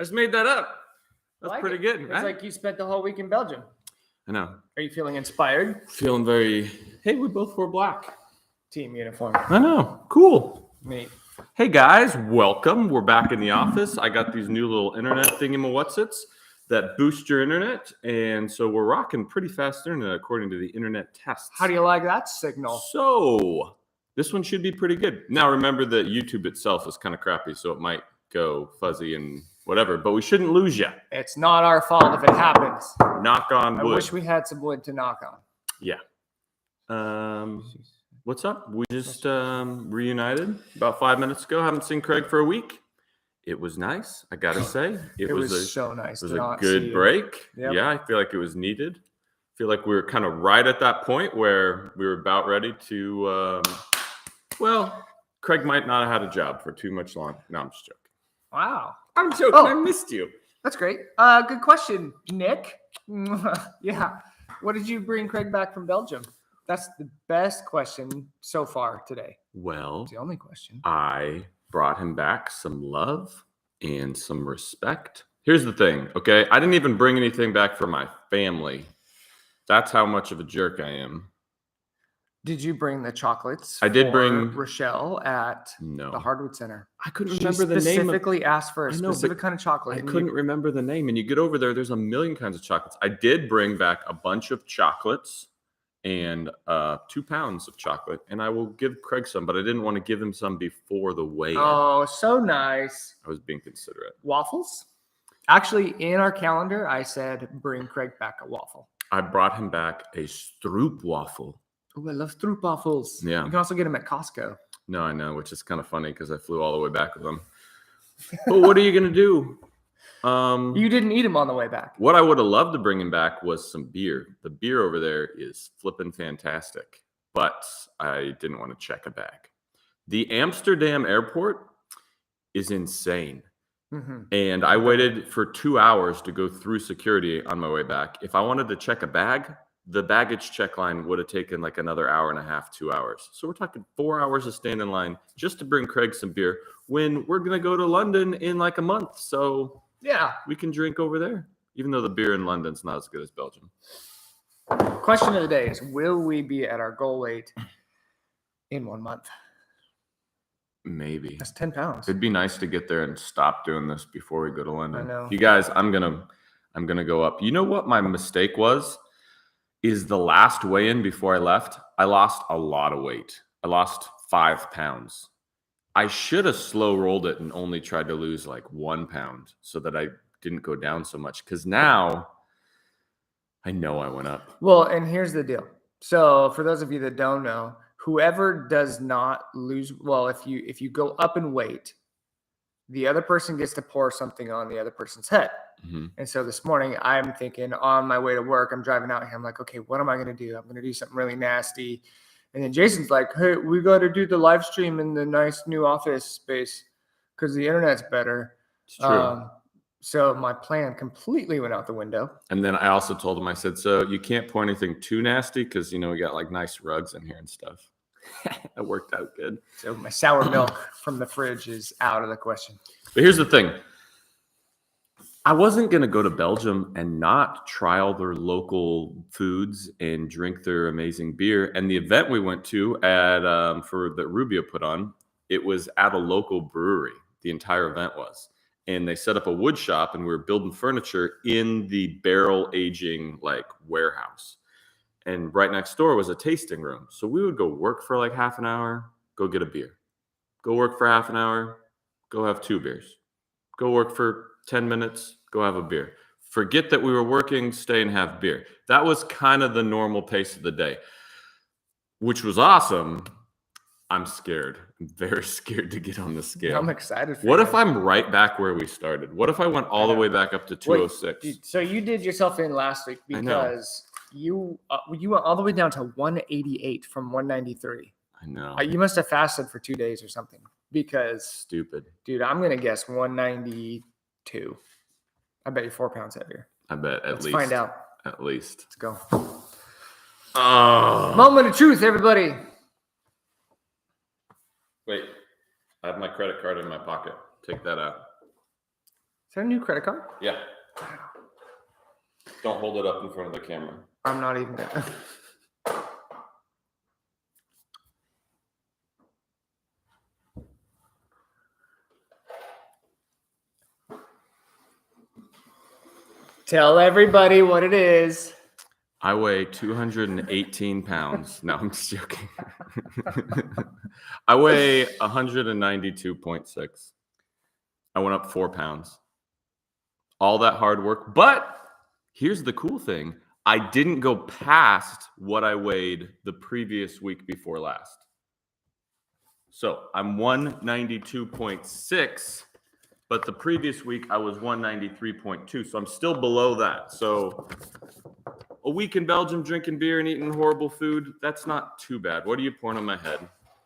just made that up. That's pretty good. It's right? like you spent the whole week in Belgium. I know. Are you feeling inspired? Feeling very. Hey, we both wore black. Team uniform. I know. Cool. Neat. Hey guys, welcome. We're back in the office. I got these new little internet thingamawhatsits that boost your internet, and so we're rocking pretty fast internet according to the internet tests. How do you like that signal? So this one should be pretty good. Now remember that YouTube itself is kind of crappy, so it might go fuzzy and whatever, but we shouldn't lose you. It's not our fault if it happens. Knock on wood. I wish we had some wood to knock on. Yeah. What's up? We just reunited about 5 minutes ago. Haven't seen Craig for a week. It was nice, I gotta say. It was so nice. It was a good break. Yep. Yeah, I feel like it was needed. I feel like we were kind of right at that point where we were about ready to. Well, Craig might not have had a job for too much long. No, I'm just joking. Wow, I'm joking. Oh, I missed you. That's great. Good question, Nick. Yeah. What did you bring Craig back from Belgium? That's the best question so far today. Well, it's the only question. I brought him back some love and some respect. Here's the thing, okay? I didn't even bring anything back for my family. That's how much of a jerk I am. Did you bring the chocolates? I did bring Rochelle at the Hardwood Center. I couldn't remember the name. Specifically asked for a specific kind of chocolate. I couldn't remember the name. And you get over there's a million kinds of chocolates. I did bring back a bunch of chocolates and 2 pounds of chocolate, and I will give Craig some, but I didn't want to give him some before the weigh-in. Oh, so nice. I was being considerate. Waffles? Actually, in our calendar, I said bring Craig back a waffle. I brought him back a Stroop waffle. Oh, I love Stroop waffles. Yeah. You can also get them at Costco. No, I know, which is kind of funny because I flew all the way back with them. But what are you going to do? You didn't eat them on the way back. What I would have loved to bring him back was some beer. The beer over there is flipping fantastic, but I didn't want to check a bag. The Amsterdam airport is insane. Mm-hmm. And I waited for 2 hours to go through security on my way back. If I wanted to check a bag, the baggage check line would have taken like another hour and a half, 2 hours. So we're talking 4 hours of standing in line just to bring Craig some beer when we're going to go to London in like a month. So yeah, we can drink over there, even though the beer in London's not as good as Belgium. Question of the day is, will we be at our goal weight in 1 month? Maybe. That's 10 pounds. It'd be nice to get there and stop doing this before we go to London. I know. You guys, I'm gonna go up. You know what my mistake was? Is the last weigh-in before I left, I lost a lot of weight. I lost 5 pounds. I should have slow rolled it and only tried to lose like 1 pound so that I didn't go down so much. Because now I know I went up. Well, and here's the deal. So for those of you that don't know, whoever does not lose, well, if you go up in weight, the other person gets to pour something on the other person's head. Mm-hmm. And so this morning I'm thinking on my way to work, I'm driving out here. I'm like, okay, what am I going to do? I'm going to do something really nasty. And then Jason's like, hey, we got to do the live stream in the nice new office space because the internet's better. It's true. So my plan completely went out the window. And then I also told him, I said, so you can't pour anything too nasty because, you know, we got like nice rugs in here and stuff. That worked out good. So my sour milk from the fridge is out of the question. But here's the thing. I wasn't going to go to Belgium and not try all their local foods and drink their amazing beer. And the event we went to at for that Rubio put on, it was at a local brewery. The entire event was. And they set up a wood shop and we were building furniture in the barrel aging like warehouse. And right next door was a tasting room. So we would go work for like half an hour, go get a beer. Go work for half an hour, go have 2 beers. Go work for 10 minutes, go have a beer. Forget that we were working, stay and have beer. That was kind of the normal pace of the day, which was awesome. I'm scared. I'm very scared to get on the scale. I'm excited for What if I'm right back where we started? What if I went all the way back up to 206? Wait, so you did yourself in last week because you went all the way down to 188 from 193. I know. You must have fasted for 2 days or something because stupid. Dude, I'm going to guess 192. I bet you're 4 pounds heavier. I bet Let's find out. At least. Let's go. Oh. Moment of truth, everybody. Wait, I have my credit card in my pocket. Take that out. that a new credit card? Yeah. Don't hold it up in front of the camera. I'm not even gonna. Tell everybody what it is. I weigh 218 pounds. No, I'm just joking. I weigh 192.6. I went up 4 pounds. All that hard work. But here's the cool thing. I didn't go past what I weighed the previous week before last. So I'm 192.6, but the previous week I was 193.2. So I'm still below that. So a week in Belgium drinking beer and eating horrible food, that's not too bad. What are you pouring on my head?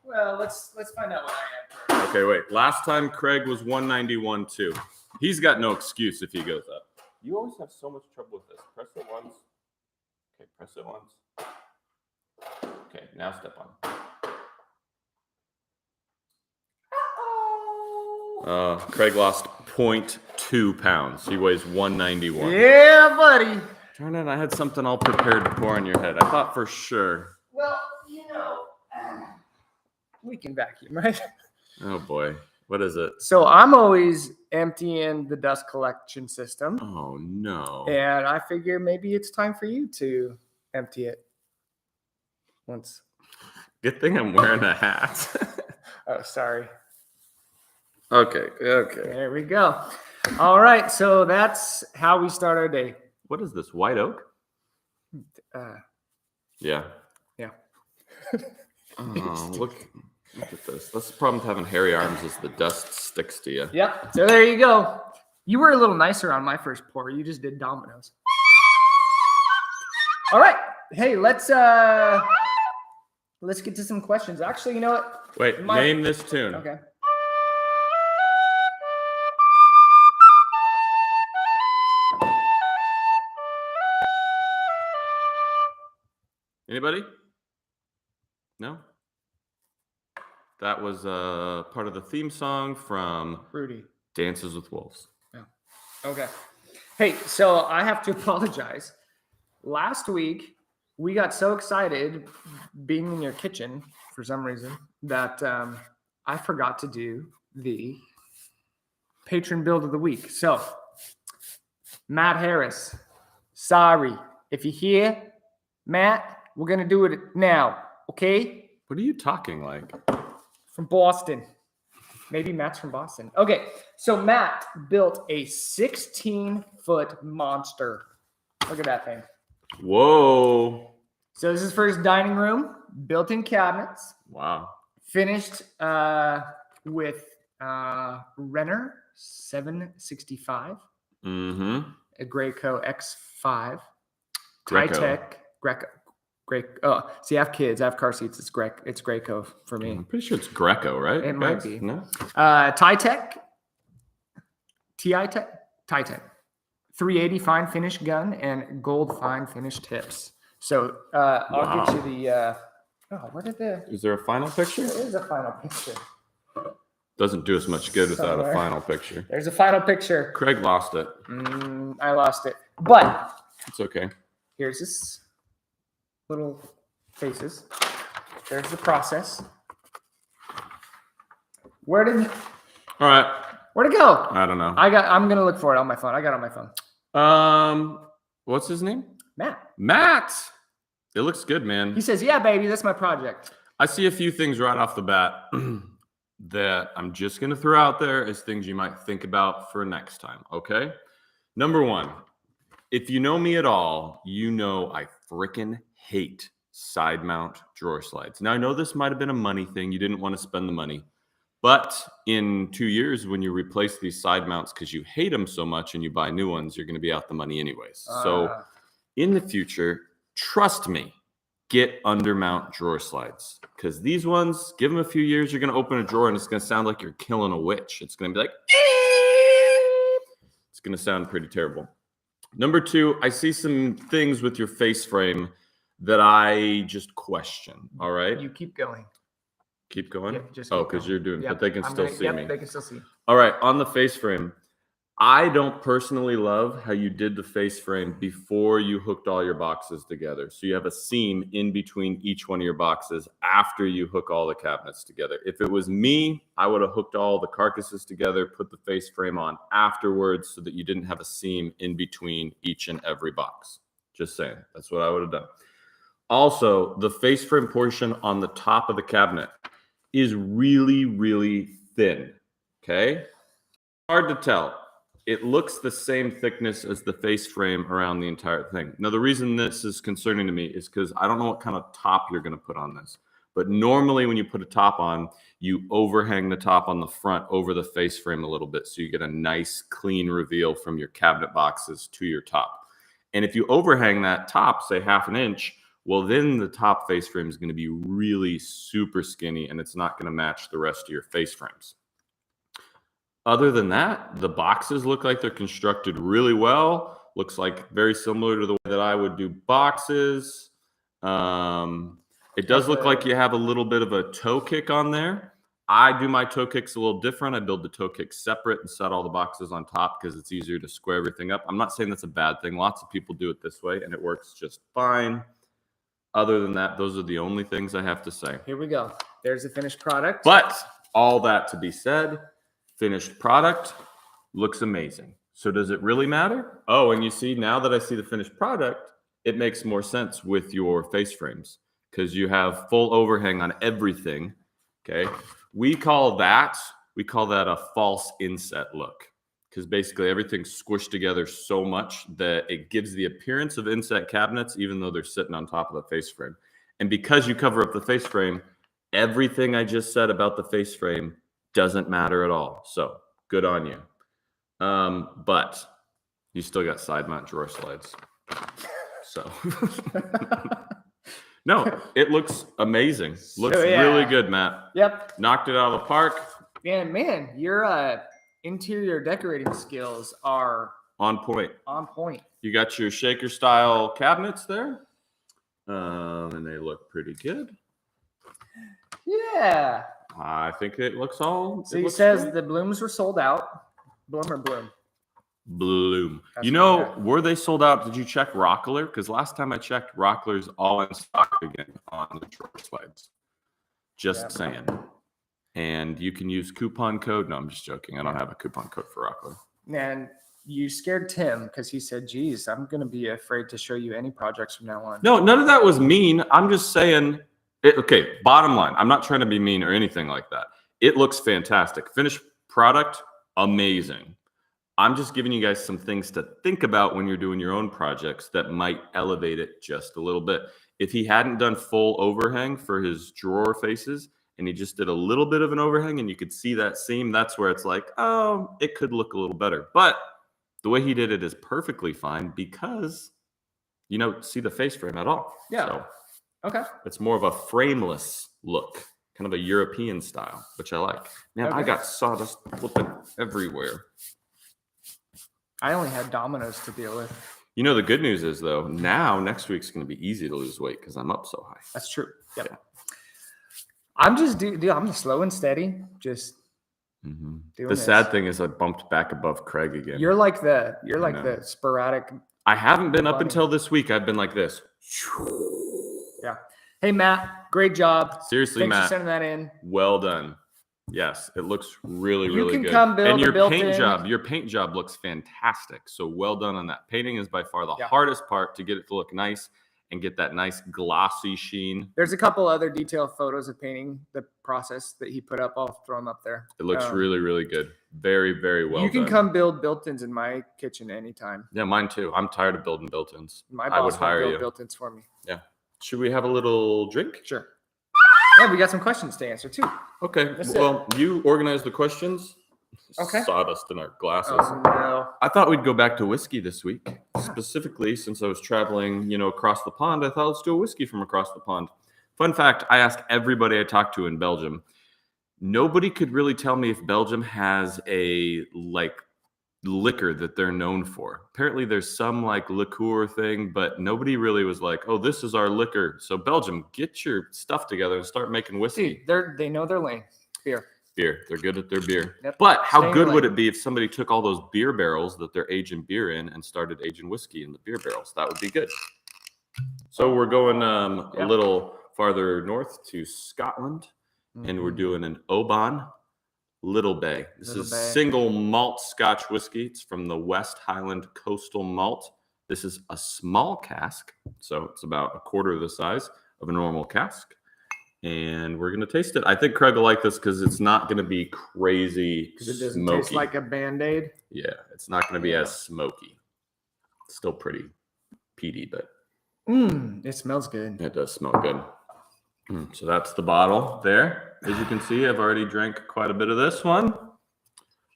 Well, let's find out what I am. Okay, wait. Last time Craig was 191 too. He's got no excuse if he goes up. You always have so much trouble with this. Press it once. Okay, press it once. Okay, now step on. Craig lost 0.2 pounds. He weighs 191. Yeah, buddy. Darn it, I had something all prepared to pour on your head. I thought for sure. Well, we can vacuum, right? Oh boy. What is it? So I'm always emptying the dust collection system. Oh no. And I figure maybe it's time for you to empty it once. Good thing I'm wearing a hat. Oh, sorry. Okay. There we go. All right. So that's how we start our day. What is this? White oak? Yeah. Yeah. Oh, look at this. That's the problem with having hairy arms is the dust sticks to you. Yep. So there you go. You were a little nicer on my first pour. You just did dominoes. All right. Hey, let's get to some questions. Actually, you know what? Wait, name this tune. Okay. Anybody? No? That was part of the theme song from Rudy. Dances with Wolves. Yeah. Okay. Hey, so I have to apologize. Last week, we got so excited being in your kitchen for some reason that I forgot to do the patron build of the week. So, Matt Harris, sorry. If you hear, Matt, we're going to do it now, okay? What are you talking like? From Boston. Maybe Matt's from Boston. Okay, so Matt built a 16-foot monster. Look at that thing. Whoa. So this is for his dining room, built-in cabinets. Wow. Finished with Renner 765. Mm-hmm. A Graco X5. Greco. Tech Greco. Oh, see, I have kids. I have car seats. It's Graco for me. I'm pretty sure it's Greco, right? It might be. No? Tech. 380 fine finish gun and gold fine finish tips. So I'll get you the. What did the? Is there a final picture? There is a final picture. Doesn't do us much good without Somewhere. a final picture. There's a final picture. Craig lost it. I lost it, but It's okay. here's this little faces. There's the process. Where'd it All right. go? I don't know. I'm gonna look for it on my phone. I got it on my phone. What's his name? Matt. It looks good, man. He says, "Yeah, baby, that's my project." I see a few things right off the bat that I'm just going to throw out there as things you might think about for next time, okay? Number one, if you know me at all, you know I frickin' hate side mount drawer slides. Now, I know this might have been a money thing. You didn't want to spend the money. But in 2 years, when you replace these side mounts because you hate them so much and you buy new ones, you're going to be out the money anyways. So in the future, trust me, get undermount drawer slides because these ones, give them a few years, you're going to open a drawer and it's going to sound like you're killing a witch. It's going to be like, it's going to sound pretty terrible. Number two, I see some things with your face frame that I just question. All right. You keep going. Keep going? Yep, just oh, keep because going. you're doing, Yep, but they can still see me. They can still see. All right. On the face frame, I don't personally love how you did the face frame before you hooked all your boxes together. So you have a seam in between each one of your boxes after you hook all the cabinets together. If it was me, I would have hooked all the carcasses together, put the face frame on afterwards so that you didn't have a seam in between each and every box. Just saying, that's what I would have done. Also, the face frame portion on the top of the cabinet is really, really thin, okay? Hard to tell. It looks the same thickness as the face frame around the entire thing. Now, the reason this is concerning to me is because I don't know what kind of top you're going to put on this. But normally when you put a top on, you overhang the top on the front over the face frame a little bit so you get a nice clean reveal from your cabinet boxes to your top. And if you overhang that top, say 1/2 inch, well, then the top face frame is going to be really super skinny and it's not going to match the rest of your face frames. Other than that, the boxes look like they're constructed really well. Looks like very similar to the way that I would do boxes. It does look like you have a little bit of a toe kick on there. I do my toe kicks a little different. I build the toe kicks separate and set all the boxes on top because it's easier to square everything up. I'm not saying that's a bad thing. Lots of people do it this way and it works just fine. Other than that, those are the only things I have to say. Here we go. There's the finished product. But all that to be said, finished product looks amazing. So does it really matter? Oh, and you see, now that I see the finished product, it makes more sense with your face frames because you have full overhang on everything. Okay. We call that a false inset look because basically everything's squished together so much that it gives the appearance of inset cabinets, even though they're sitting on top of the face frame. And because you cover up the face frame, everything I just said about the face frame doesn't matter at all. So good on you. But you still got side mount drawer slides. So no, it looks amazing. Looks really good, Matt. Yep. Knocked it out of the park. And man, your interior decorating skills are on point. On point. You got your shaker style cabinets there. And they look pretty good. Yeah. I think it looks all. So he says great. The blooms were sold out. Bloom or bloom? Bloom. That's you know, were they sold out? Did you check Rockler? Because last time I checked, Rockler's all in stock again on the drawer slides. Just saying. And you can use coupon code. No, I'm just joking. I don't have a coupon code for Rockler. And you scared Tim because he said, geez, I'm going to be afraid to show you any projects from now on. No, none of that was mean. I'm just saying. Okay, bottom line, I'm not trying to be mean or anything like that. It looks fantastic. Finished product, amazing. I'm just giving you guys some things to think about when you're doing your own projects that might elevate it just a little bit. If he hadn't done full overhang for his drawer faces and he just did a little bit of an overhang and you could see that seam, that's where it's like, oh, it could look a little better. But the way he did it is perfectly fine because you don't see the face frame at all. Yeah. So, okay. It's more of a frameless look, kind of a European style, which I like. Man, I got sawdust flipping everywhere. I only had dominoes to deal with. You know, the good news is, though, now next week's going to be easy to lose weight because I'm up so high. That's true. Yep. Yeah. I'm just, I'm slow and steady, just doing the sad thing is I bumped back above Craig again. You're like the sporadic. I haven't been up until this week. I've been like this. Yeah. Hey, Matt, great job. Seriously, Thanks Matt. for sending that in. Well done. Yes, it looks really, really good. You can come build and your built-in. Your paint job looks fantastic. So well done on that. Painting is by far the hardest part to get it to look nice and get that nice glossy sheen. There's a couple other detailed photos of painting the process that he put up. I'll throw them up there. It looks really, really good. Very, very well done. You can come build built-ins in my kitchen anytime. Yeah, mine too. I'm tired of building built-ins. My boss will build built-ins for me. Yeah. Should we have a little drink? Sure. Yeah, we got some questions to answer too. Okay. Well, you organize the questions. Okay. Sawdust in our glasses. Oh, no. I thought we'd go back to whiskey this week. Specifically, since I was traveling, across the pond, I thought let's do a whiskey from across the pond. Fun fact, I asked everybody I talked to in Belgium. Nobody could really tell me if Belgium has a liquor that they're known for. Apparently there's some liqueur thing, but nobody really was like, oh, this is our liquor. So Belgium, get your stuff together and start making whiskey. Dude, they know their lane. Beer. beer. They're good at their beer. Yep. But how Staying good would late. it be if somebody took all those beer barrels that they're aging beer in and started aging whiskey in the beer barrels? That would be good. So we're going a Yep. little farther north to Scotland, and we're doing an Oban Little Bay. This Little is Bay. single malt Scotch whiskey. It's from the West Highland Coastal Malt. This is a small cask, so it's about a quarter of the size of a normal cask. And we're going to taste it. I think Craig will like this because it's not going to be crazy Because it doesn't smoky. taste like a Band-Aid. Yeah, it's not going to be as smoky. It's still pretty peaty, but It smells good. it does smell good. So that's the bottle there. As you can see, I've already drank quite a bit of this one.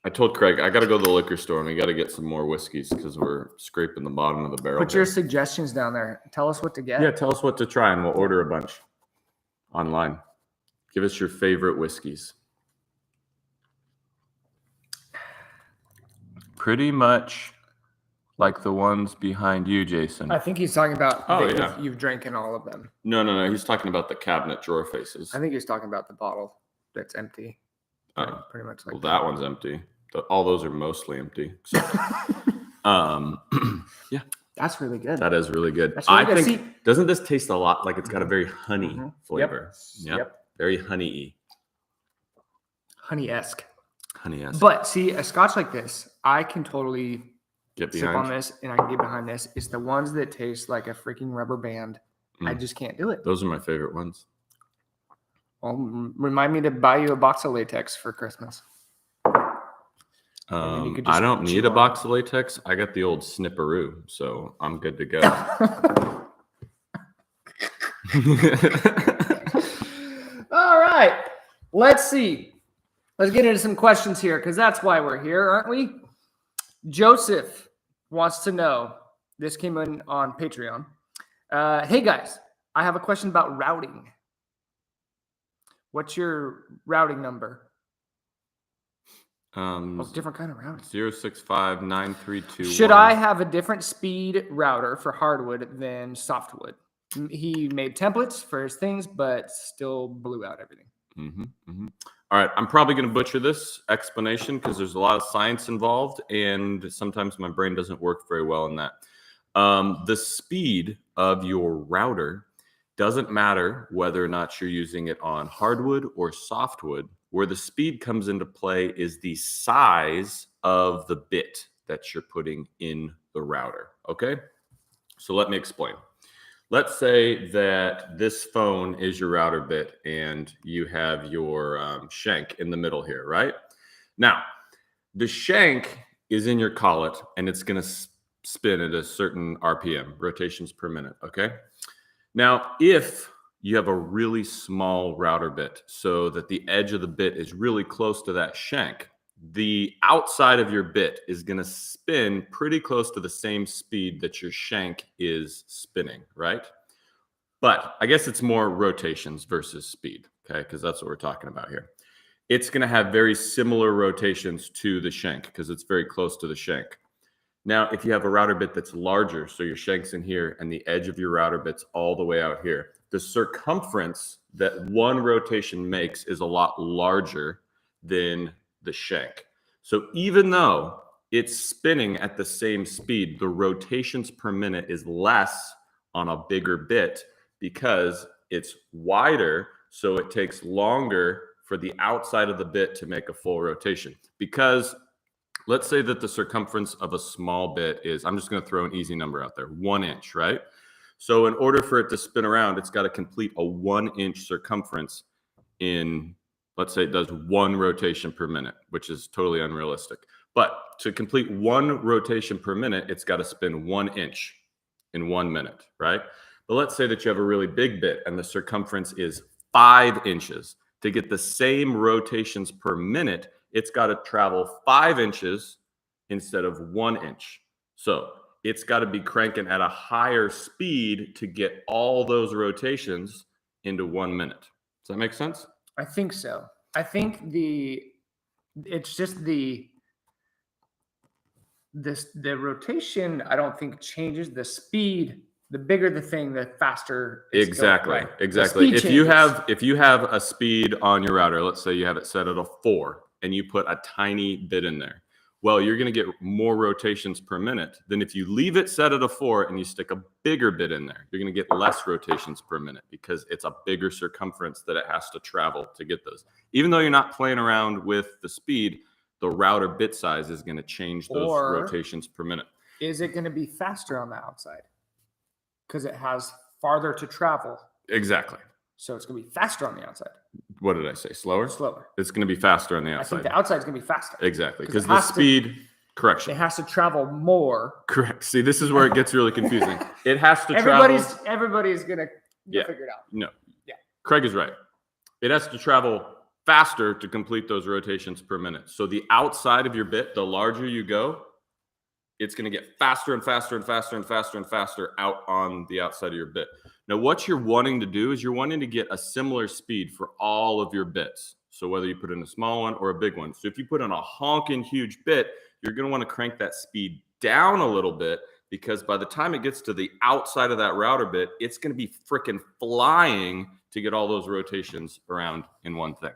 I told Craig I got to go to the liquor store and we got to get some more whiskeys because we're scraping the bottom of the barrel. Put your suggestions down there. Tell us what to get. Yeah, tell us what to try and we'll order a bunch online. Give us your favorite whiskeys. Pretty much like the ones behind you, Jason. I think he's talking about yeah. you've drinking all of them. No. He's talking about the cabinet drawer faces. I think he's talking about the bottle that's empty. Oh, Pretty much like well, that one's empty. All those are mostly empty. Except, yeah. That's really good. That is really good. That's really I good. think, doesn't this taste a lot like it's got a very honey flavor? Yep. Very honey-y. Honey-esque. Honey-esque. But see, a Scotch like this, I can totally Get sip behind. on this and I can get behind this. It's the ones that taste like a freaking rubber band. I just can't do it. Those are my favorite ones. Well, remind me to buy you a box of latex for Christmas. I don't need a box of latex. I got the old snipperoo, so I'm good to go. All right. Let's see. Let's get into some questions here because that's why we're here, aren't we? Joseph wants to know. This came in on Patreon. Hey, guys. I have a question about routing. What's your routing number? Different kind of routing. 0659321. Should I have a different speed router for hardwood than softwood? He made templates for his things, but still blew out everything. All right, I'm probably going to butcher this explanation because there's a lot of science involved, and sometimes my brain doesn't work very well in that. The speed of your router doesn't matter whether or not you're using it on hardwood or softwood. Where the speed comes into play is the size of the bit that you're putting in the router, okay? So let me explain. Let's say that this phone is your router bit and you have your shank in the middle here, right? Now, the shank is in your collet and it's going to spin at a certain RPM, rotations per minute, okay? Now, if you have a really small router bit so that the edge of the bit is really close to that shank, the outside of your bit is going to spin pretty close to the same speed that your shank is spinning, right? But I guess it's more rotations versus speed, okay? Because that's what we're talking about here. It's going to have very similar rotations to the shank because it's very close to the shank. Now, if you have a router bit that's larger, so your shank's in here and the edge of your router bit's all the way out here, the circumference that one rotation makes is a lot larger than the shank. So even though it's spinning at the same speed, the rotations per minute is less on a bigger bit because it's wider, so it takes longer for the outside of the bit to make a full rotation. Because let's say that the circumference of a small bit is, I'm just going to throw an easy number out there, 1 inch, right? So in order for it to spin around, it's got to complete a 1 inch circumference in, let's say it does 1 rotation per minute, which is totally unrealistic. But to complete 1 rotation per minute, it's got to spin 1 inch in 1 minute, right? But let's say that you have a really big bit and the circumference is 5 inches. To get the same rotations per minute, it's got to travel 5 inches instead of 1 inch. So it's got to be cranking at a higher speed to get all those rotations into 1 minute. Does that make sense? I think so. I think it's just the rotation, I don't think changes. The speed The bigger the thing, the faster it's Exactly. going, right? Exactly. The If speed you changes. have a speed on your router, let's say you have it set at a 4 and you put a tiny bit in there. Well, you're going to get more rotations per minute than if you leave it set at a 4 and you stick a bigger bit in there. You're going to get less rotations per minute because it's a bigger circumference that it has to travel to get those. Even though you're not playing around with the speed, the router bit size is going to change those Or rotations per minute. is it going to be faster on the outside? Because it has farther to travel. Exactly. So it's going to be faster on the outside. What did I say? Slower? Slower. It's going to be faster on the I outside. think the outside's going to be faster. Exactly. 'Cause Because it the has to- speed, correction. It has to travel more. Correct. See, this is where it gets really confusing. It has to travel. Everybody's going to figure it out. No. Yeah. Craig is right. It has to travel faster to complete those rotations per minute. So the outside of your bit, the larger you go, it's going to get faster and faster and faster and faster and faster out on the outside of your bit. Now, what you're wanting to do is you're wanting to get a similar speed for all of your bits. So whether you put in a small one or a big one. So if you put in a honking huge bit, you're going to want to crank that speed down a little bit because by the time it gets to the outside of that router bit, it's going to be freaking flying to get all those rotations around in one thing.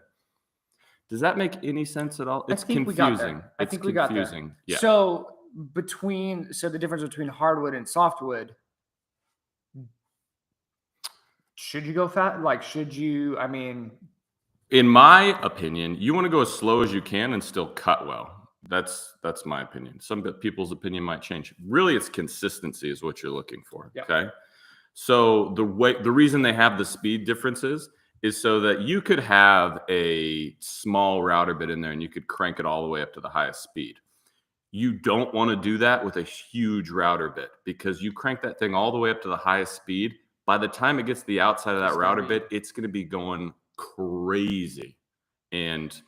Does that make any sense at all? It's confusing. I think we got there. Yeah. So the difference between hardwood and softwood, should you go fast? Like, in my opinion, you want to go as slow as you can and still cut well. That's my opinion. Some people's opinion might change. Really, it's consistency is what you're looking for. Yep. Okay. So the reason they have the speed differences is so that you could have a small router bit in there and you could crank it all the way up to the highest speed. You don't want to do that with a huge router bit because you crank that thing all the way up to the highest speed. By the time it gets to the outside of that router bit, it's going to be going crazy. And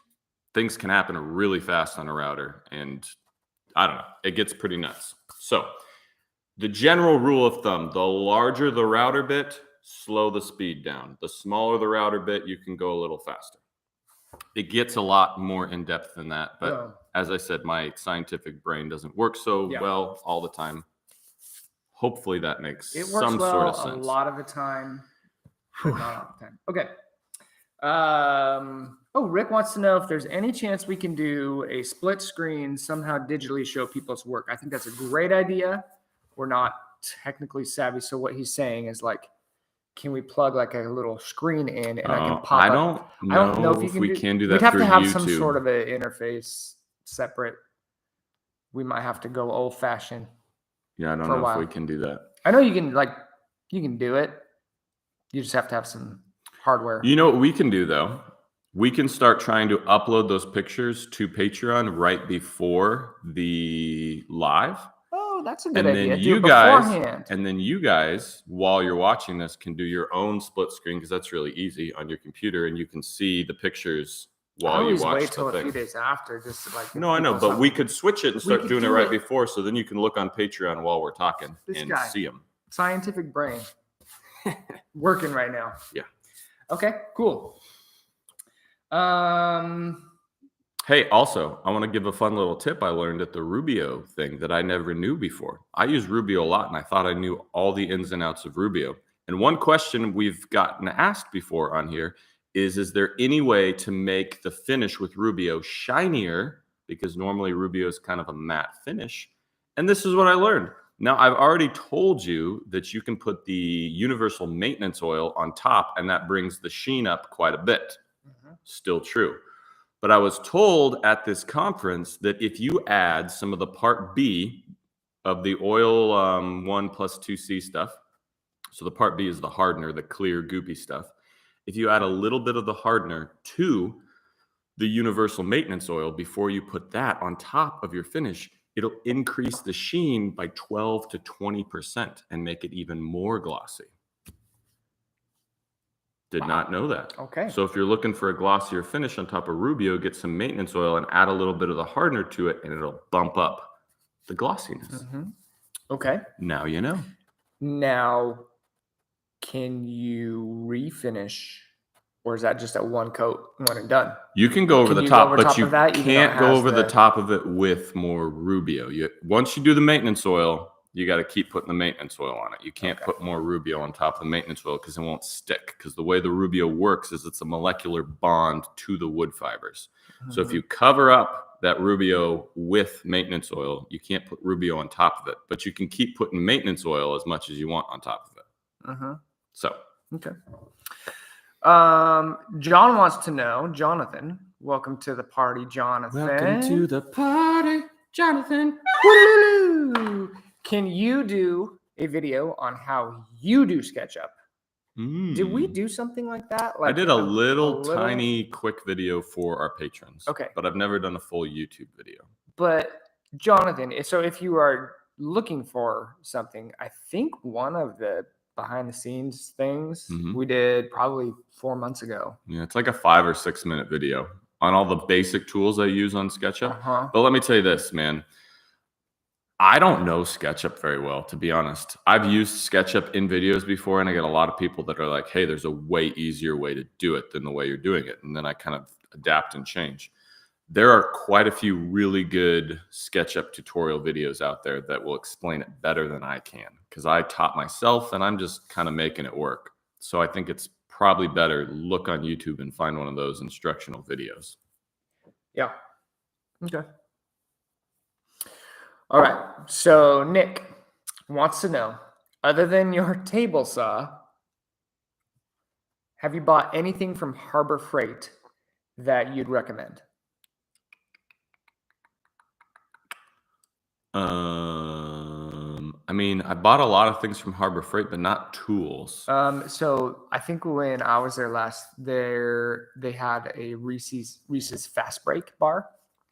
things can happen really fast on a router. And I don't know, it gets pretty nuts. So the general rule of thumb, the larger the router bit, slow the speed down. The smaller the router bit, you can go a little faster. It gets a lot more in depth than that. But as I said, my scientific brain doesn't work so well all the time. Hopefully that makes some sort of sense. A lot of the time, but not all the time. Okay. Rick wants to know if there's any chance we can do a split screen, somehow digitally show people's work. I think that's a great idea. We're not technically savvy. So what he's saying is like, can we plug like a little screen in and I can pop up? I don't know if we can do that. We'd have to have YouTube. Some sort of an interface separate. We might have to go old fashioned. Yeah, I don't know if we can do that. I know you can do it. You just have to have some hardware. You know what we can do though? We can start trying to upload those pictures to Patreon right before the live. Oh, that's a good idea. And then you guys, while you're watching this, can do your own split screen because that's really easy on your computer, and you can see the pictures while you watch the thing. I always wait till a few days after, just to like. No, I know, but we could switch it and start doing it right before, so then you can look on Patreon while we're talking and see them. Scientific brain working right now. Yeah. Okay. Cool. Hey, also, I want to give a fun little tip I learned at the Rubio thing that I never knew before. I use Rubio a lot, and I thought I knew all the ins and outs of Rubio. And one question we've gotten asked before on here is there any way to make the finish with Rubio shinier? Because normally Rubio is kind of a matte finish. And this is what I learned. Now, I've already told you that you can put the universal maintenance oil on top, and that brings the sheen up quite a bit. Mm-hmm. Still true. But I was told at this conference that if you add some of the part B of the oil 1 plus 2C stuff, so the part B is the hardener, the clear goopy stuff. If you add a little bit of the hardener to the universal maintenance oil before you put that on top of your finish, it'll increase the sheen by 12 to 20% and make it even more glossy. Did not know that. Okay. So if you're looking for a glossier finish on top of Rubio, get some maintenance oil and add a little bit of the hardener to it, and it'll bump up the glossiness. Mm-hmm. Okay. Now you know. Now, can you refinish, or is that just a one coat, one and done? You can go over the top, but you can't go over the top of it with more Rubio. Once you do the maintenance oil, you got to keep putting the maintenance oil on it. You can't put more Rubio on top of the maintenance oil because it won't stick. Because the way the Rubio works is it's a molecular bond to the wood fibers. So if you cover up that Rubio with maintenance oil, you can't put Rubio on top of it, but you can keep putting maintenance oil as much as you want on top of it. So, okay. John wants to know, Jonathan, welcome to the party, Jonathan. welcome to the party, Jonathan. Woo! Can you do a video on how you do SketchUp? Did we do something like that? Like I did a little tiny quick video for our patrons. Okay. But I've never done a full YouTube video. But Jonathan, so if you are looking for something, I think one of the behind the scenes things we did probably 4 months ago. Yeah, it's like a 5 or 6 minute video on all the basic tools I use on SketchUp. But let me tell you this, man. I don't know SketchUp very well, to be honest. I've used SketchUp in videos before, and I get a lot of people that are like, hey, there's a way easier way to do it than the way you're doing it. And then I kind of adapt and change. There are quite a few really good SketchUp tutorial videos out there that will explain it better than I can, because I taught myself and I'm just kind of making it work. So I think it's probably better look on YouTube and find one of those instructional videos. Yeah. Okay. All right. So Nick wants to know, other than your table saw, have you bought anything from Harbor Freight that you'd recommend? I mean, I bought a lot of things from Harbor Freight, but not tools. So I think when I was there last, they had a Reese's Fast Break bar.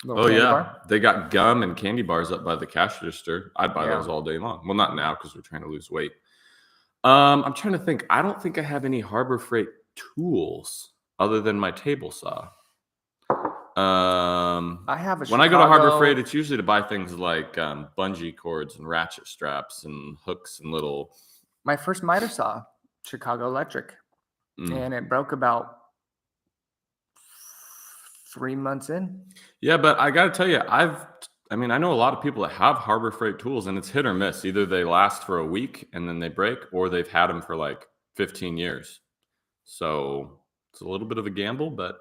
Oh yeah, bar. They got gum and candy bars up by the cash register. I'd buy those all day long. Well, not now because we're trying to lose weight. I'm trying to think. I don't think I have any Harbor Freight tools other than my table saw. I have a when I go to Harbor Freight, it's usually to buy things like bungee cords and ratchet straps and hooks and little. My first miter saw, Chicago Electric, and it broke about 3 months in. Yeah, but I got to tell you, I know a lot of people that have Harbor Freight tools, and it's hit or miss. Either they last for a week and then they break, or they've had them for like 15 years. So it's a little bit of a gamble, but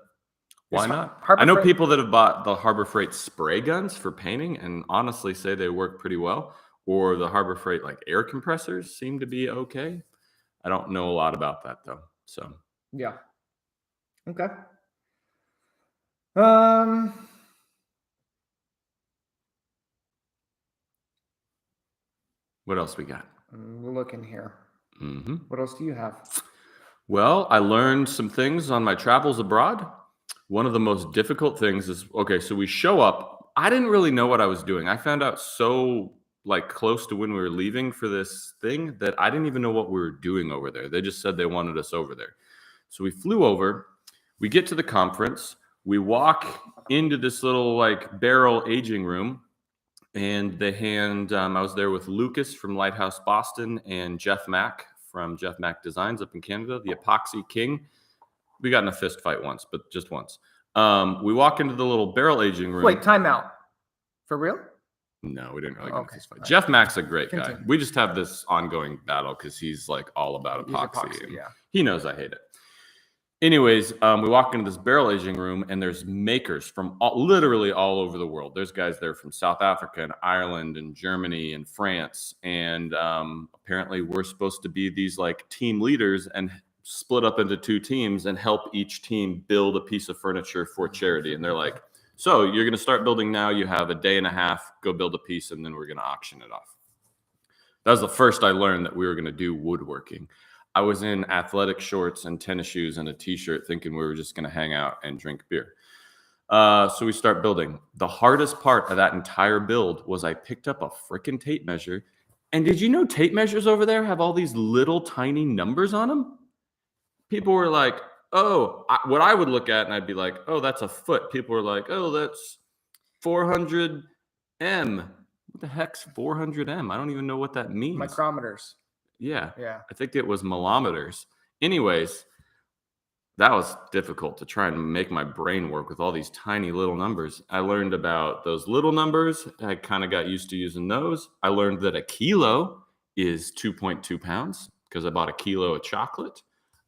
why not? I know people that have bought the Harbor Freight spray guns for painting and honestly say they work pretty well, or the Harbor Freight like air compressors seem to be okay. I don't know a lot about that though. So yeah. Okay. What else we got? We're looking here. What else do you have? Well, I learned some things on my travels abroad. One of the most difficult things is, okay, so we show up. I didn't really know what I was doing. I found out so like close to when we were leaving for this thing that I didn't even know what we were doing over there. They just said they wanted us over there. So we flew over, we get to the conference, we walk into this little like barrel aging room, and they hand, I was there with Lucas from Lighthouse Boston and Jeff Mack from Jeff Mack Designs up in Canada, the Epoxy King. We got in a fist fight once, but just once. We walk into the little barrel aging room. Wait, time out. For real? No, we didn't really get in a fist fight. Right. Jeff Mack's a great guy. We just have this ongoing battle because he's like all about epoxy. Yeah. He knows I hate it. Anyways, we walk into this barrel aging room, and there's makers from literally all over the world. There's guys there from South Africa and Ireland and Germany and France. And apparently we're supposed to be these like team leaders and split up into 2 teams and help each team build a piece of furniture for charity. And they're like, so you're going to start building now. You have a day and a half, go build a piece, and then we're going to auction it off. That was the first I learned that we were going to do woodworking. I was in athletic shorts and tennis shoes and a t-shirt thinking we were just going to hang out and drink beer. So we start building. The hardest part of that entire build was I picked up a freaking tape measure. And did you know tape measures over there have all these little tiny numbers on them? People were like, oh, what I would look at and I'd be like, oh, that's a foot. People were like, oh, that's 400 M. What the heck's 400 M? I don't even know what that means. Micrometers. Yeah. I think it was millimeters. Anyways, that was difficult to try and make my brain work with all these tiny little numbers. I learned about those little numbers. I kind of got used to using those. I learned that a kilo is 2.2 pounds because I bought a kilo of chocolate.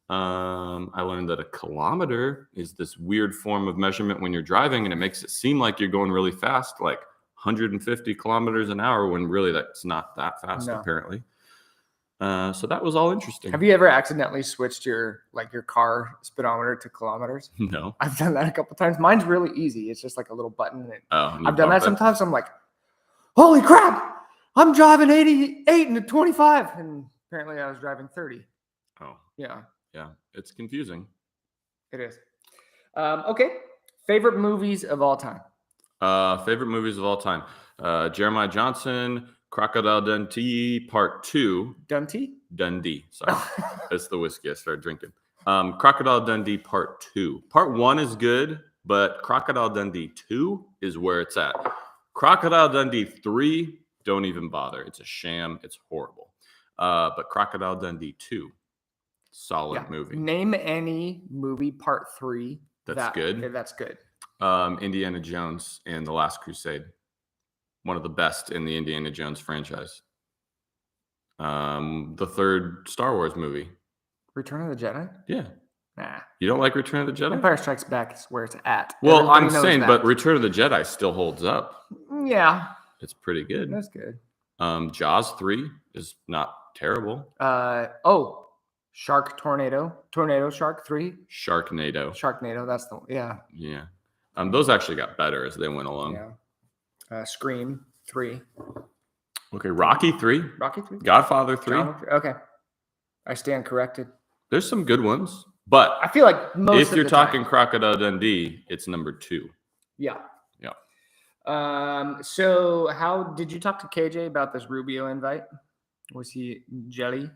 I learned that a kilometer is this weird form of measurement when you're driving, and it makes it seem like you're going really fast, like 150 kilometers an hour, when really that's not that fast, No. apparently. So that was all interesting. Have you ever accidentally switched your car speedometer to kilometers? No. I've done that a couple times. Mine's really easy. It's just like a little button. Oh, I've done that sometimes. I'm like, holy crap! I'm driving 88 into 25, and apparently I was driving 30. Oh, Yeah, yeah. It's confusing. it is. Okay. Favorite movies of all time. Favorite movies of all time. Jeremiah Johnson, Crocodile Dundee Part 2. Dundee. Sorry. That's the whiskey I started drinking. Crocodile Dundee Part 2. Part 1 is good, but Crocodile Dundee 2 is where it's at. Crocodile Dundee 3, don't even bother. It's a sham. It's horrible. But Crocodile Dundee 2, solid movie. Name any movie Part 3 that's good. That's good. Indiana Jones and The Last Crusade. One of the best in the Indiana Jones franchise. The third Star Wars movie. Return of the Jedi? Yeah. Nah. You don't like Return of the Jedi? Empire Strikes Back is where it's at. Well, I'm saying, but Return of the Jedi still holds up. Yeah. It's pretty good. That's good. Jaws 3 is not terrible. Shark Tornado. Tornado Shark 3. Sharknado. That's the one. Yeah. Yeah. Those actually got better as they went along. Yeah. Scream 3. Okay, Rocky 3. Rocky 3. Godfather 3. Okay. I stand corrected. There's some good ones, but I feel like most if you're talking Crocodile Dundee, it's number 2. Yeah. Yeah. So how did you talk to KJ about this Rubio invite? Was he jealous?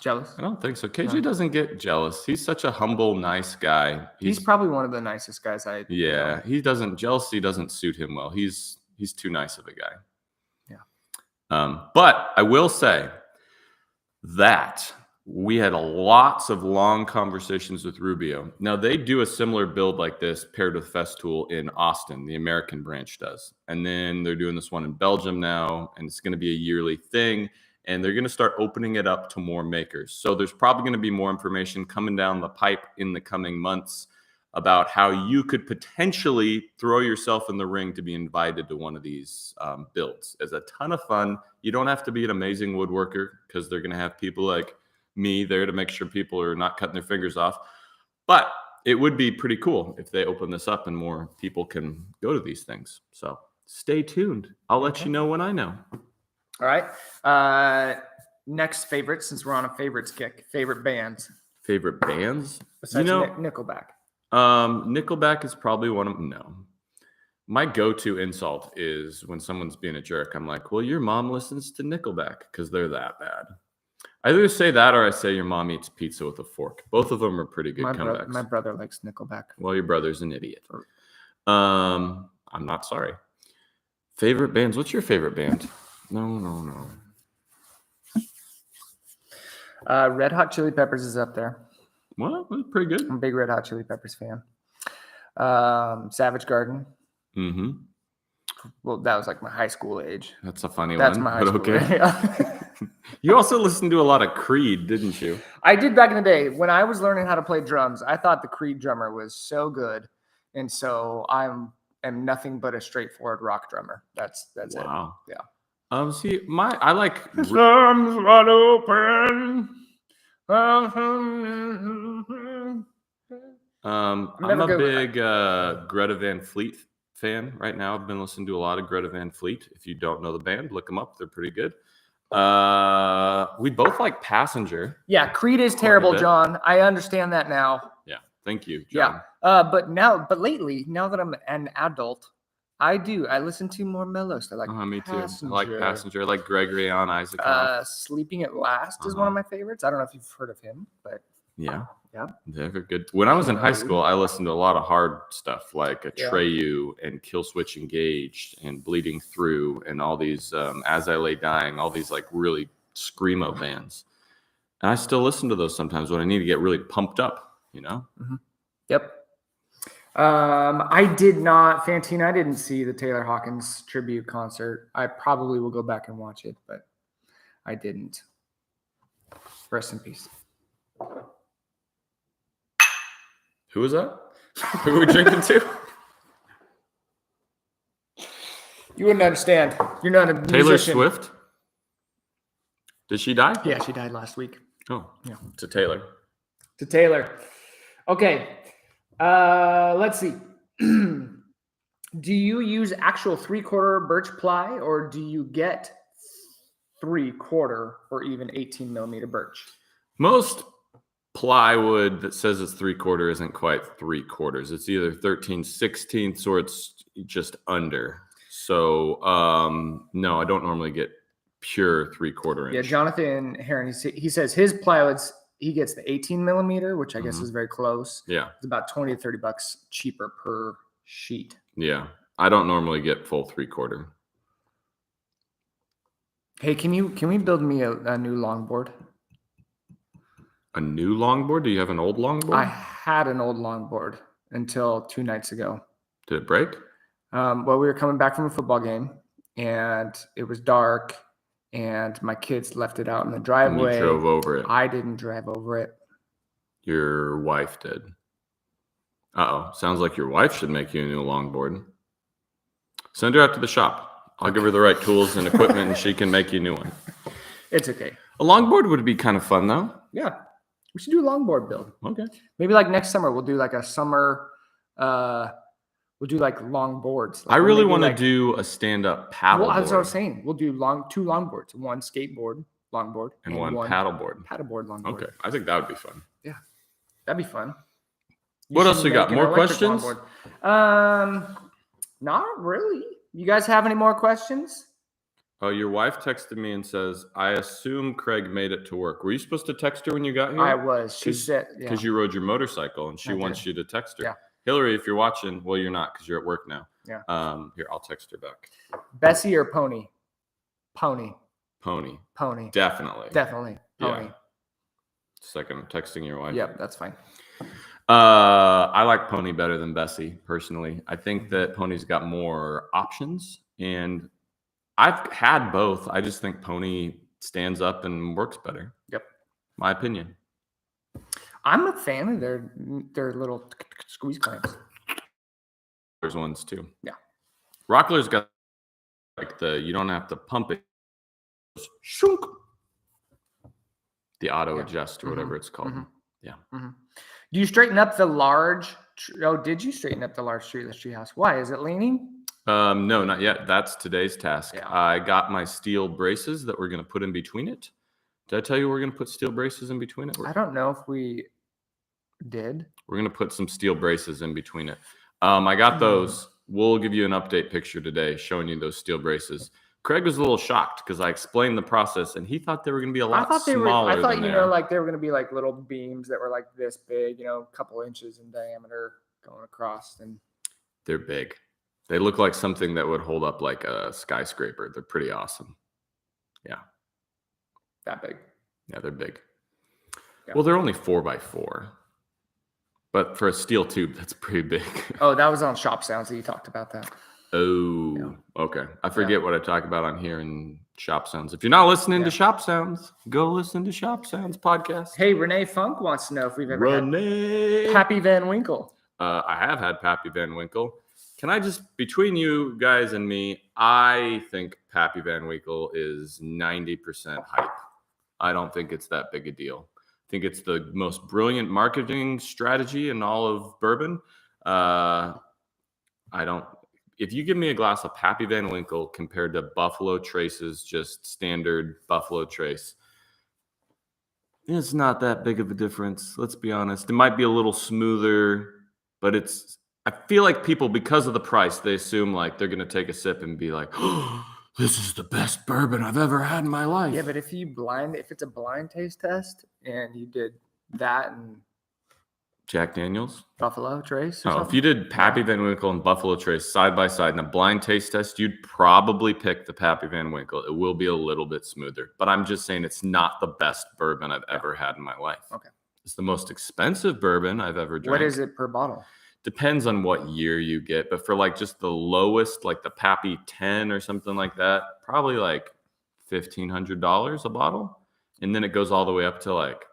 I don't think so. KJ doesn't get jealous. He's such a humble, nice guy. He's probably one of the nicest guys I know. He doesn't. Jealousy doesn't suit him well. He's too nice of a guy. Yeah. But I will say that we had lots of long conversations with Rubio. Now, they do a similar build like this paired with Festool in Austin. The American branch does. And then they're doing this one in Belgium now, and it's going to be a yearly thing. And they're going to start opening it up to more makers. So there's probably going to be more information coming down the pipe in the coming months about how you could potentially throw yourself in the ring to be invited to one of these builds. It's a ton of fun. You don't have to be an amazing woodworker because they're going to have people like me there to make sure people are not cutting their fingers off. But it would be pretty cool if they open this up and more people can go to these things. So stay tuned. I'll let you know when I know. All right. Next favorite, since we're on a favorites kick. Favorite bands. Favorite bands? Besides Nickelback. Nickelback is probably one of them. No. My go-to insult is when someone's being a jerk. I'm like, well, your mom listens to Nickelback because they're that bad. I either say that or I say your mom eats pizza with a fork. Both of them are pretty good comebacks. My brother likes Nickelback. Well, your brother's an idiot. I'm not sorry. Favorite bands? What's your favorite band? No. Red Hot Chili Peppers is up there. Well, that's pretty good. I'm a big Red Hot Chili Peppers fan. Savage Garden. Mm-hmm. Well, that was like my high school age. That's a funny one. That's my high school age. You also listened to a lot of Creed, didn't you? I did back in the day. When I was learning how to play drums, I thought the Creed drummer was so good. And so I am nothing but a straightforward rock drummer. That's it. Wow. Yeah. I like Arms wide open. I'm a big Greta Van Fleet fan right now. I've been listening to a lot of Greta Van Fleet. If you don't know the band, look them up. They're pretty good. We both like Passenger. Yeah, Creed is terrible, John. I understand that now. Yeah, thank you, John. Yeah. But lately, now that I'm an adult, I listen to more mellow stuff. Like me Passenger. too. I like Passenger. I like Gregory on Isaac. Sleeping at Last is one of my favorites. I don't know if you've heard of him, but yeah, they're good. When I was in high school, I listened to a lot of hard stuff like Atreyu and Killswitch Engaged and Bleeding Through and all these As I Lay Dying, all these like really screamo bands. And I still listen to those sometimes when I need to get really pumped up. Yep. I did not, Fantine, I didn't see the Taylor Hawkins tribute concert. I probably will go back and watch it, but I didn't. Rest in peace. Who was that? Who are we drinking to? You wouldn't understand. You're not a musician. Taylor Swift? Did she die? Yeah, she died last week. Oh, Yeah. To Taylor. To Taylor. Okay. Let's see. Do you use actual 3/4 birch ply, or do you get 3/4 or even 18 millimeter birch? Most plywood that says it's 3/4 isn't quite 3/4. It's either 13/16 or it's just under. So no, I don't normally get pure 3/4 inch. Yeah, Jonathan Heron, he says his plywoods, he gets the 18 millimeter, which I guess is very close. Yeah. It's about 20 to 30 bucks cheaper per sheet. Yeah. I don't normally get full 3/4. Hey, can we build me a new longboard? A new longboard? Do you have an old longboard? I had an old longboard until 2 nights ago. Did it break? Well, we were coming back from a football game, and it was dark, and my kids left it out in the driveway. And you drove over it. I didn't drive over it. Your wife did. Uh-oh. Sounds like your wife should make you a new longboard. Send her out to the shop. I'll give her the right tools and equipment, and she can make you a new one. It's okay. A longboard would be kind of fun, though. Yeah. We should do a longboard build. Okay. Maybe like next summer, we'll do like a summer, we'll do like long boards. Like I really want to like, do a stand-up paddle board. That's what I was saying. We'll do 2 longboards. One skateboard longboard. And one paddleboard. Paddleboard longboard. Okay. I think that would be fun. Yeah. That'd be fun. What else we got? More questions? Not really. You guys have any more questions? Oh, your wife texted me and says, I assume Craig made it to work. Were you supposed to text her when you got here? I was. She said, because you rode your motorcycle and she wants you to text her. Yeah. Hillary, if you're watching, well, you're not because you're at work now. Yeah. Here, I'll text her back. Bessie or Pony? Pony. Pony. Pony. Definitely. Definitely. Pony. Yeah. Second, I'm texting your wife. Yep, that's fine. I like Pony better than Bessie, personally. I think that Pony's got more options, and I've had both. I just think Pony stands up and works better. Yep. My opinion. I'm a fan of their little squeeze clamps. There's ones too. Yeah. Rockler's got like you don't have to pump it. Shunk. The auto adjust or whatever it's called. Mm-hmm. Yeah. Mm-hmm. Do you straighten up the large? Did you straighten up the large tree house? Why is it leaning? No, not yet. That's today's task. Yeah. I got my steel braces that we're going to put in between it. Did I tell you we're going to put steel braces in between it? I don't know if we did. We're going to put some steel braces in between it. I got those. We'll give you an update picture today showing you those steel braces. Craig was a little shocked because I explained the process and he thought they were going to be a lot smaller. I thought, than like they were going to be like little beams that were like this big, a couple inches in diameter going across. And they're big. They look like something that would hold up like a skyscraper. They're pretty awesome. Yeah. That big. Yeah, they're big. Yeah. Well, they're only 4x4. But for a steel tube, that's pretty big. Oh, that was on Shop Sounds that you talked about that. Oh, yeah. Okay. I forget what I talk about on here in Shop Sounds. If you're not listening to Shop Sounds, go listen to Shop Sounds podcast. Hey, Renee Funk wants to know if we've ever had Pappy Van Winkle. I have had Pappy Van Winkle. Can I just, between you guys and me, I think Pappy Van Winkle is 90% hype. I don't think it's that big a deal. I think it's the most brilliant marketing strategy in all of bourbon. If you give me a glass of Pappy Van Winkle compared to Buffalo Trace's just standard Buffalo Trace, it's not that big of a difference. Let's be honest. It might be a little smoother, but I feel like people, because of the price, they assume like they're going to take a sip and be like, oh, this is the best bourbon I've ever had in my life. Yeah, but if it's a blind taste test and you did that and Jack Daniels? Buffalo Trace? If you did Pappy Van Winkle and Buffalo Trace side by side in a blind taste test, you'd probably pick the Pappy Van Winkle. It will be a little bit smoother, but I'm just saying it's not the best bourbon I've ever had in my life. Okay. It's the most expensive bourbon I've ever drank. What is it per bottle? Depends on what year you get, but for like just the lowest, like the Pappy 10 or something like that, probably like $1,500 a bottle. And then it goes all the way up to like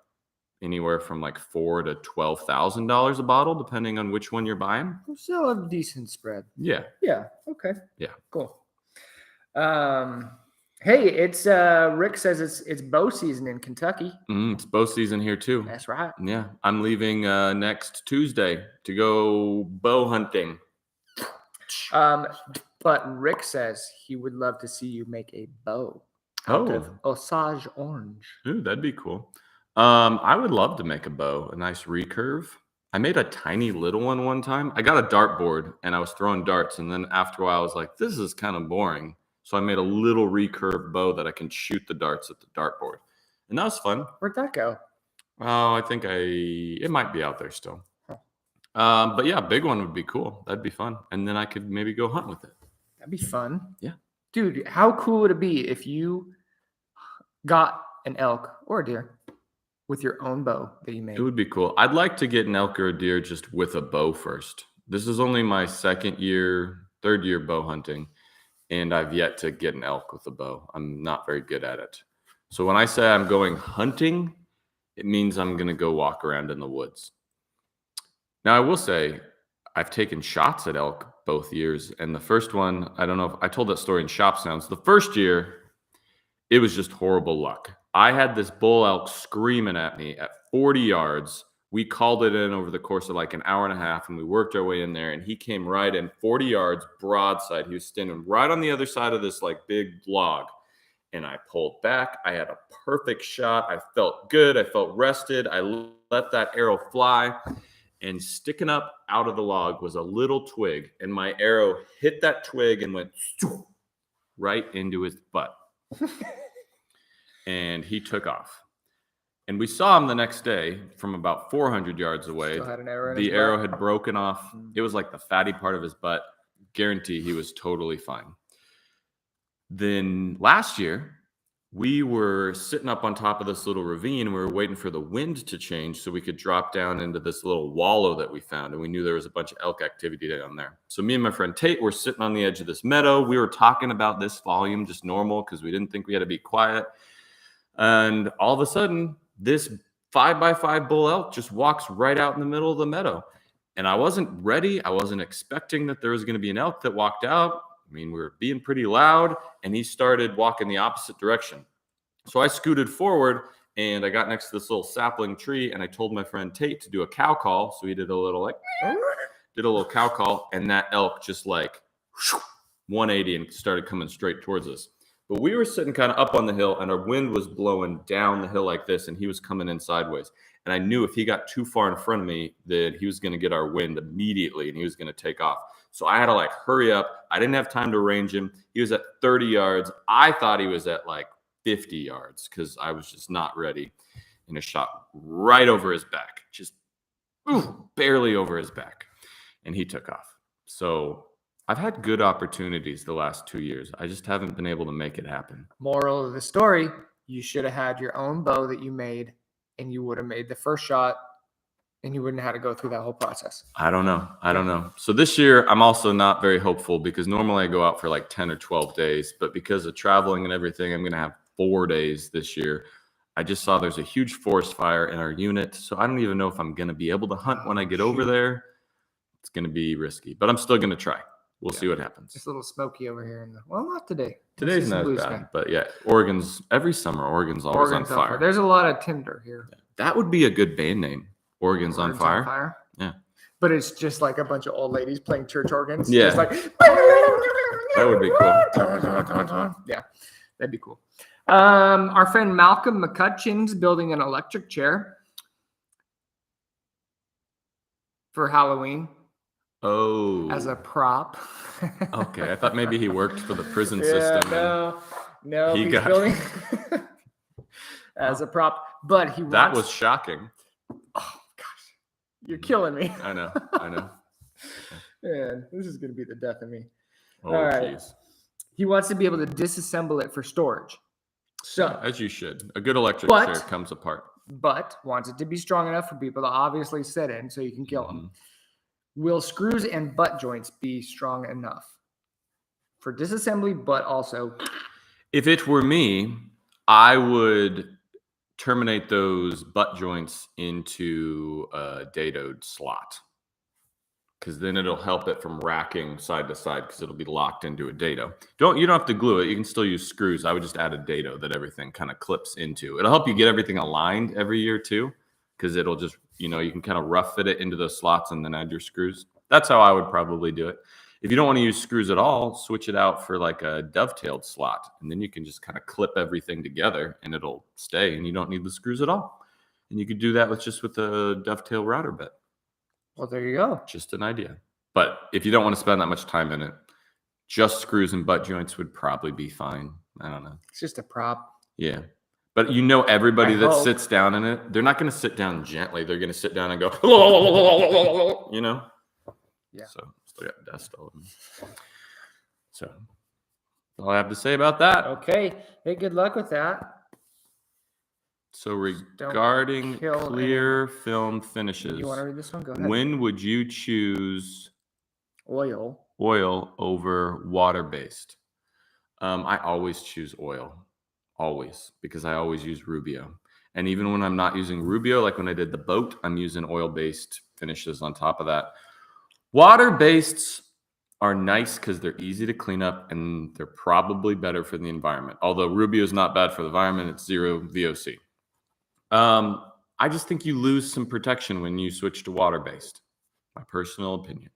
anywhere from like $4,000 to $12,000 a bottle, depending on which one you're buying. Still a decent spread. Yeah. Yeah. Okay. Yeah. Cool. Hey, it's Rick says it's bow season in Kentucky. It's bow season here too. That's right. Yeah. I'm leaving next Tuesday to go bow hunting. But Rick says he would love to see you make a bow out of Osage orange. Ooh, that'd be cool. I would love to make a bow, a nice recurve. I made a tiny little one time. I got a dartboard and I was throwing darts, and then after a while I was like, this is kind of boring. So I made a little recurve bow that I can shoot the darts at the dartboard. And that was fun. Where'd that go? Oh, I think it might be out there still. But yeah, big one would be cool. That'd be fun. And then I could maybe go hunt with it. That'd be fun. Yeah. Dude, how cool would it be if you got an elk or a deer with your own bow that you made? It would be cool. I'd like to get an elk or a deer just with a bow first. This is only my third year bow hunting, and I've yet to get an elk with a bow. I'm not very good at it. So when I say I'm going hunting, it means I'm going to go walk around in the woods. Now, I will say I've taken shots at elk both years. And the first one, I don't know if I told that story in Shop Sounds. The first year, it was just horrible luck. I had this bull elk screaming at me at 40 yards. We called it in over the course of like an hour and a half, and we worked our way in there, and he came right in 40 yards broadside. He was standing right on the other side of this like big log, and I pulled back. I had a perfect shot. I felt good. I felt rested. I let that arrow fly, and sticking up out of the log was a little twig, and my arrow hit that twig and went right into his butt. And he took off. And we saw him the next day from about 400 yards away. Still had an arrow in The his arrow butt? had broken off. It was like the fatty part of his butt. Guarantee he was totally fine. Then last year, we were sitting up on top of this little ravine. We were waiting for the wind to change so we could drop down into this little wallow that we found. And we knew there was a bunch of elk activity down there. So me and my friend Tate were sitting on the edge of this meadow. We were talking about this volume, just normal, because we didn't think we had to be quiet. And all of a sudden, this 5x5 bull elk just walks right out in the middle of the meadow. And I wasn't ready. I wasn't expecting that there was going to be an elk that walked out. I mean, we were being pretty loud, and he started walking the opposite direction. So I scooted forward, and I got next to this little sapling tree, and I told my friend Tate to do a cow call. So he did a little cow call, and that elk just like 180 and started coming straight towards us. But we were sitting kind of up on the hill, and our wind was blowing down the hill like this, and he was coming in sideways. And I knew if he got too far in front of me, that he was going to get our wind immediately, and he was going to take off. So I had to like hurry up. I didn't have time to range him. He was at 30 yards. I thought he was at like 50 yards because I was just not ready. And a shot right over his back, just barely over his back. And he took off. So I've had good opportunities the last 2 years. I just haven't been able to make it happen. Moral of the story, you should have had your own bow that you made, and you would have made the first shot, and you wouldn't have had to go through that whole process. I don't know. So this year, I'm also not very hopeful because normally I go out for like 10 or 12 days. But because of traveling and everything, I'm going to have 4 days this year. I just saw there's a huge forest fire in our unit. So I don't even know if I'm going to be able to hunt when I get over there. It's going to be risky, but I'm still going to try. We'll see what happens. It's a little smoky over here. Well, not today. Today's not as bad, but yeah, every summer, Oregon's always on fire. There's a lot of tinder here. Yeah. That would be a good band name. Oregon's on fire. Yeah. But it's just like a bunch of old ladies playing church organs. Yeah. Just like, that would be cool. Yeah, that'd be cool. Our friend Malcolm McCutcheon's building an electric chair for Halloween. Oh. As a prop. Okay. I thought maybe he worked for the prison system. No, he's building as a prop. But he wants... That was shocking. Oh, gosh. You're killing me. I know. Man, this is going to be the death of me. Oh, all right. geez. He wants to be able to disassemble it for storage. So, as you should. A good electric chair comes apart. but wants it to be strong enough for people to obviously sit in so you can kill them. Will screws and butt joints be strong enough for disassembly, but also... If it were me, I would terminate those butt joints into a dadoed slot, because then it'll help it from racking side to side because it'll be locked into a dado. You don't have to glue it. You can still use screws. I would just add a dado that everything kind of clips into. It'll help you get everything aligned every year too, because it'll just, you can kind of rough fit it into those slots and then add your screws. That's how I would probably do it. If you don't want to use screws at all, switch it out for like a dovetailed slot, and then you can just kind of clip everything together and it'll stay, and you don't need the screws at all. And you could do that with a dovetail router bit. Well, there you go. Just an idea. But if you don't want to spend that much time in it, just screws and butt joints would probably be fine. I don't know. It's just a prop. Yeah. But everybody that sits down in it, they're not going to sit down gently. They're going to sit down and go, Yeah. So still got dust all over me. So that's all I have to say about that. Okay. Hey, good luck with that. So regarding clear film finishes, you want to read this one? Go ahead. When would you choose oil over water-based? I always choose oil, always, because I always use Rubio. And even when I'm not using Rubio, like when I did the boat, I'm using oil-based finishes on top of that. Water-based are nice because they're easy to clean up and they're probably better for the environment. Although Rubio is not bad for the environment, it's 0 VOC. I just think you lose some protection when you switch to water-based, my personal opinion.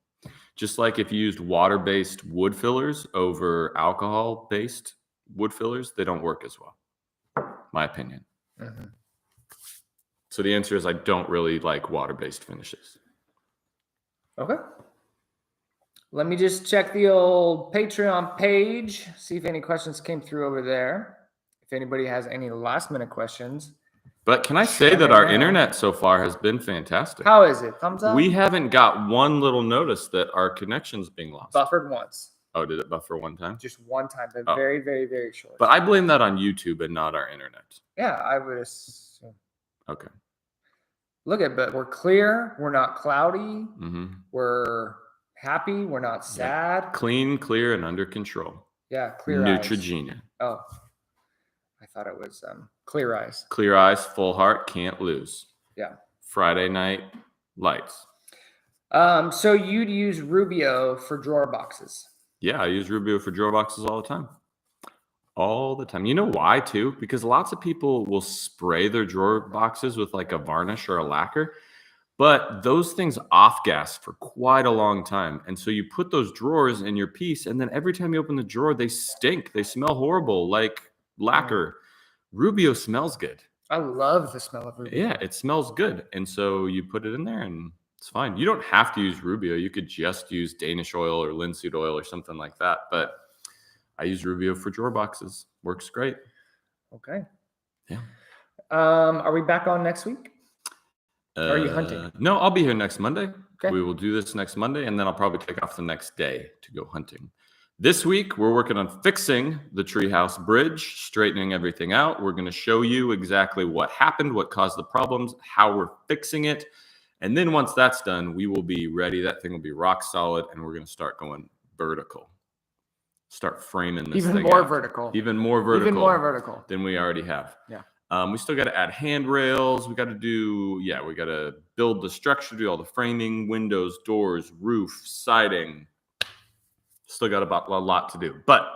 Just like if you used water-based wood fillers over alcohol-based wood fillers, they don't work as well, my opinion. Mm-hmm. So the answer is I don't really like water-based finishes. Okay. Let me just check the old Patreon page, see if any questions came through over there. If anybody has any last-minute questions. But can I say that our internet so far has been fantastic? How is it? Thumbs up? We haven't got one little notice that our connection's being lost. Buffered once. Oh, did it buffer one time? Just one time, but very, very, very short. But I blame that on YouTube and not our internet. Yeah, I would assume. Okay. But we're clear. We're not cloudy. Mm-hmm. We're happy. We're not sad. Yeah. Clean, clear, and under control. Yeah, clear Neutrogena. eyes. Oh. I thought it was clear eyes. Clear eyes, full heart, can't lose. Yeah. Friday night lights. So you'd use Rubio for drawer boxes? Yeah, I use Rubio for drawer boxes all the time. All the time. You know why, too? Because lots of people will spray their drawer boxes with like a varnish or a lacquer, but those things off-gas for quite a long time. And so you put those drawers in your piece, and then every time you open the drawer, they stink. They smell horrible, like lacquer. Rubio smells good. I love the smell of Rubio. Yeah, it smells good. And so you put it in there and it's fine. You don't have to use Rubio. You could just use Danish oil or linseed oil or something like that. But I use Rubio for drawer boxes. Works great. Okay. Yeah. Are we back on next week? Are you hunting? No, I'll be here next Monday. Okay. We will do this next Monday, and then I'll probably take off the next day to go hunting. This week, we're working on fixing the treehouse bridge, straightening everything out. We're going to show you exactly what happened, what caused the problems, how we're fixing it. And then once that's done, we will be ready. That thing will be rock solid, and we're going to start going vertical. Start framing this thing Even more out. vertical. Even more vertical. Even more vertical. Than we already have. Yeah. We still got to add handrails. We got to build the structure, do all the framing, windows, doors, roof, siding. Still got a lot to do, but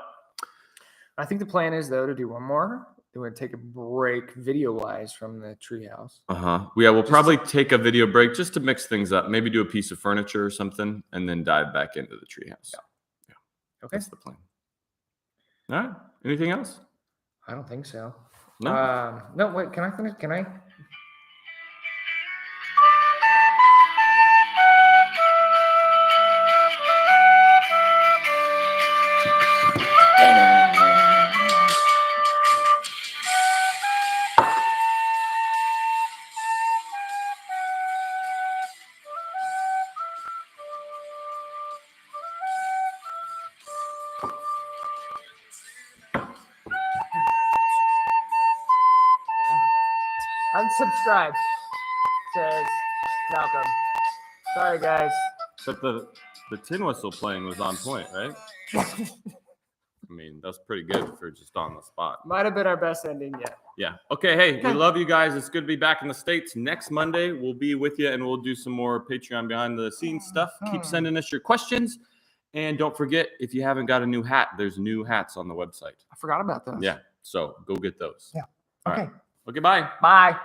I think the plan is though to do one more. We're going to take a break video-wise from the treehouse. Yeah, we'll probably take a video break just to mix things up. Maybe do a piece of furniture or something, and then dive back into the treehouse. Yeah. Okay, that's the plan. All right. Anything else? I don't think so. No. No. Wait. Can I finish? Can I? unsubscribe, says Malcolm. Sorry, guys. But the tin whistle playing was on point, right? I mean, that's pretty good for just on the spot. Might have been our best ending yet. Yeah. Okay. Hey, we Okay. love you guys. It's good to be back in the States. Next Monday, we'll be with you and we'll do some more Patreon behind the scenes stuff. Keep sending us your questions. And don't forget, if you haven't got a new hat, there's new hats on the website. I forgot about those. Yeah. So go get those. Yeah. All Okay. right. Okay. Bye. Bye.